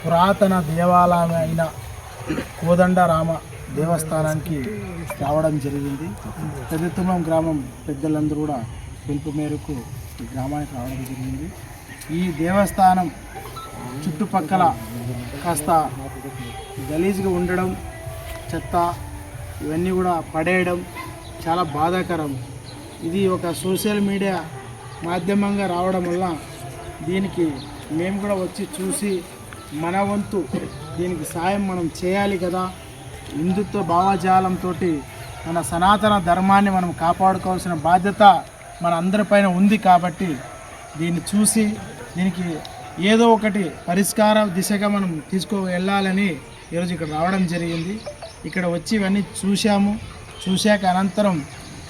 పురాతన దేవాలయం అయిన కోదండరామ దేవస్థానానికి రావడం జరిగింది. పెద్దతుమ్మం గ్రామం పెద్దలందరూ కూడా పిలుపు మేరకు ఈ గ్రామానికి రావడం జరిగింది. ఈ దేవస్థానం చుట్టుపక్కల కాస్త గలీజ్గా ఉండడం, చెత్త ఇవన్నీ కూడా పడేయడం చాలా బాధాకరం. ఇది ఒక సోషల్ మీడియా మాధ్యమంగా రావడం వల్ల దీనికి మేము కూడా వచ్చి చూసి మన వంతు దీనికి సాయం మనం చేయాలి కదా. హిందుత్వ భావజాలంతో మన సనాతన ధర్మాన్ని మనం కాపాడుకోవాల్సిన బాధ్యత మన అందరిపైన ఉంది. కాబట్టి దీన్ని చూసి దీనికి ఏదో ఒకటి పరిష్కార దిశగా మనం వెళ్ళాలని ఈరోజు ఇక్కడ రావడం జరిగింది. ఇక్కడ వచ్చి ఇవన్నీ చూశాక అనంతరం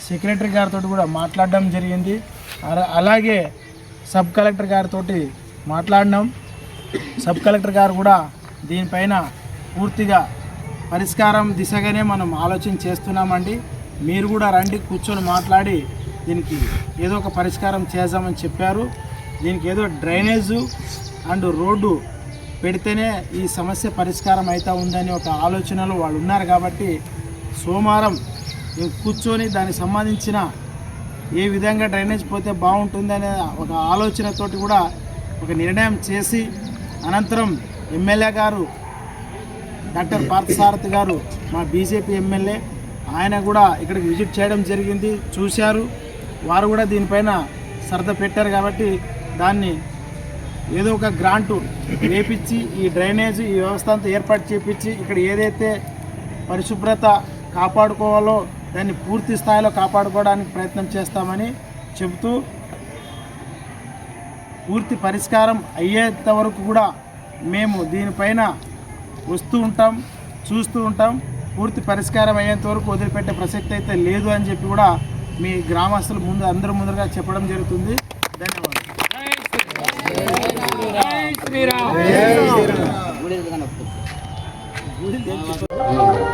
సెక్రటరీ గారితో కూడా మాట్లాడడం జరిగింది. అలాగే సబ్ కలెక్టర్ గారితో మాట్లాడినాం. సబ్ కలెక్టర్ గారు కూడా దీనిపైన పూర్తిగా పరిష్కారం దిశగానే మనం ఆలోచన చేస్తున్నామండి. మీరు కూడా రండి, కూర్చొని మాట్లాడి దీనికి ఏదో ఒక పరిష్కారం చేద్దామని చెప్పారు. దీనికి ఏదో డ్రైనేజు అండ్ రోడ్డు పెడితేనే ఈ సమస్య పరిష్కారం అవుతా ఉందని ఒక ఆలోచనలో వాళ్ళు ఉన్నారు. కాబట్టి సోమవారం కూర్చొని దానికి సంబంధించిన ఏ విధంగా డ్రైనేజ్ పోతే బాగుంటుందనే ఒక ఆలోచనతోటి కూడా ఒక నిర్ణయం చేసి అనంతరం ఎమ్మెల్యే గారు డాక్టర్ పార్థసారథి గారు మా బీజేపీ ఎమ్మెల్యే ఆయన కూడా ఇక్కడికి విజిట్ చేయడం జరిగింది, చూశారు. వారు కూడా దీనిపైన శ్రద్ధ పెట్టారు. కాబట్టి దాన్ని ఏదో ఒక గ్రాంటు వేపించి ఈ డ్రైనేజ్ ఈ వ్యవస్థ అంతా ఏర్పాటు చేపించి ఇక్కడ ఏదైతే పరిశుభ్రత కాపాడుకోవాలో దాన్ని పూర్తి స్థాయిలో కాపాడుకోవడానికి ప్రయత్నం చేస్తామని చెబుతూ పూర్తి పరిష్కారం అయ్యేంత వరకు కూడా మేము దీనిపైన వస్తూ ఉంటాం, చూస్తూ ఉంటాం. పూర్తి పరిష్కారం అయ్యేంత వరకు వదిలిపెట్టే ప్రసక్తి అయితే లేదు అని చెప్పి కూడా మీ గ్రామస్తులు అందరూ ముందుగా చెప్పడం జరుగుతుంది. ధన్యవాదాలు.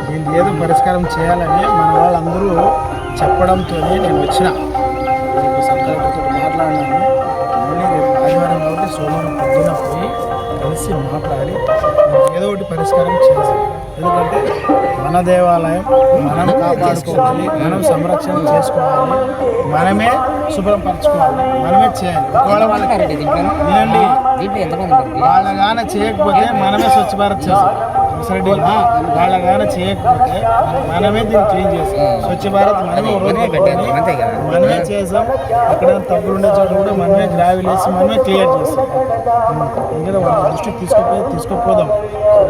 దీన్ని ఏదో పరిష్కారం చేయాలని మన వాళ్ళందరూ చెప్పడంతో నేను వచ్చిన సంకల్పంతో మాట్లాడినాను. మళ్ళీ రేపు ఆదివారం కాబట్టి సోమవారం పొద్దున పోయి కలిసి మాట్లాడి ఏదో ఒకటి పరిష్కారం చేయాలి. ఎందుకంటే మన దేవాలయం మనం కాపాడుకోవాలి, మనం సంరక్షణ చేసుకోవాలి, మనమే శుభ్రపరచుకోవాలి, మనమే చేయాలి. ఒకవేళ వాళ్ళగాన చేయకపోతే మనమే స్వచ్ఛ భారత్ చేస్తాం. వాళ్ళగాన చేయకపోతే మనమే దీన్ని క్లీన్ చేస్తాం. స్వచ్ఛ భారత్ మనమే మనమే చేసాం. అక్కడ తప్పులు ఉండే చోట కూడా మనమే గ్రావెల్ వేసి మనమే క్లియర్ చేస్తాం. ఇంకా వాళ్ళ దృష్టికి తీసుకుపోదాం.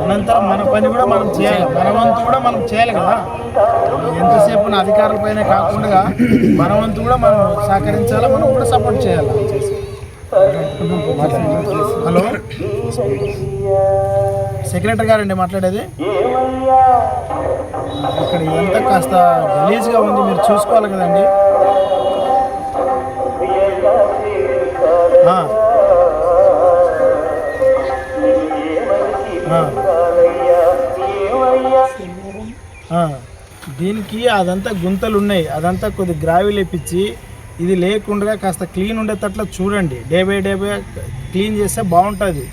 అనంతరం మన పని కూడా మనం చేయాలి, మన వంతు కూడా మనం చేయాలి కదా. ఎంతసేపు నా అధికారులపైన కాకుండా మన వంతు కూడా మనం సహకరించాలి, మనం కూడా సపోర్ట్ చేయాలి. హలో, సెక్రటరీ గారండి మాట్లాడేది. ఇక్కడ ఇదంతా కాస్త గలీజ్గా ఉంది, మీరు చూసుకోవాలి కదండి. దీనికి అదంతా గుంతలు ఉన్నాయి, అదంతా కొద్ది గ్రావెల్ వేపించి ఇది లేకుండా కాస్త క్లీన్ ఉండేటట్లు చూడండి. డే బై క్లీన్ చేస్తే బాగుంటుంది.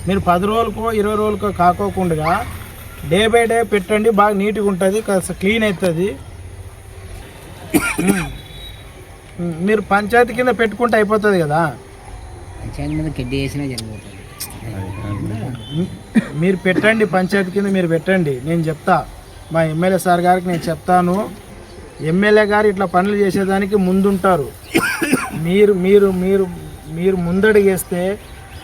మీరు 10 రోజులకో 20 రోజులకో కాకోకుండా డే బై డే పెట్టండి, బాగా నీట్గా ఉంటుంది, కాస్త క్లీన్ అవుతుంది. మీరు పంచాయతీ కింద పెట్టుకుంటే అయిపోతుంది కదా. మీరు పెట్టండి, పంచాయతీ కింద మీరు పెట్టండి. నేను చెప్తా, మా ఎమ్మెల్యే సార్ గారికి నేను చెప్తాను. ఎమ్మెల్యే గారు ఇట్లా పనులు చేసేదానికి ముందుంటారు. మీరు మీరు మీరు మీరు ముందడిగేస్తే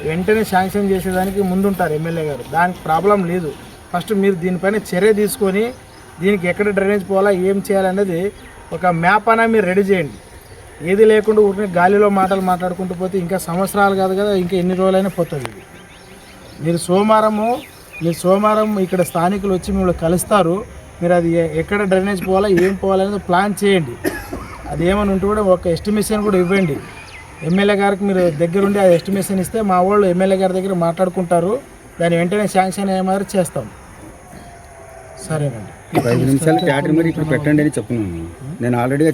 వెంటనే శాంక్షన్ చేసేదానికి ముందుంటారు ఎమ్మెల్యే గారు. దానికి ప్రాబ్లం లేదు. ఫస్ట్ మీరు దీనిపైన చర్య తీసుకొని దీనికి ఎక్కడ డ్రైనేజ్ పోవాలా, ఏం చేయాలనేది ఒక మ్యాప్ అయినా మీరు రెడీ చేయండి. ఏది లేకుండా ఊరికే గాలిలో మాటలు మాట్లాడుకుంటూ పోతే ఇంకా సంవత్సరాలు కాదు కదా, ఇంకా ఎన్ని రోజులైనా పోతుంది. మీరు సోమవారం ఇక్కడ స్థానికులు వచ్చి మిమ్మల్ని కలుస్తారు. మీరు అది ఎక్కడ డ్రైనేజ్ పోవాలా, ఏం పోవాలనేది ప్లాన్ చేయండి. అది ఏమైనా ఉంటే కూడా ఒక ఎస్టిమేషన్ కూడా ఇవ్వండి. ఎమ్మెల్యే గారికి మీరు దగ్గరుండి ఆ ఎస్టిమేషన్ ఇస్తే మా వాళ్ళు ఎమ్మెల్యే గారి దగ్గర మాట్లాడుకుంటారు. దాన్ని వెంటనే శాంక్షన్ అయ్యే మాదిరి చేస్తాం. సరేనండి. 5 నిమిషాలు క్యాటరింగ్ మరి ఇక్కడ పెట్టండి అని చెప్తున్నాను నేను ఆల్రెడీ.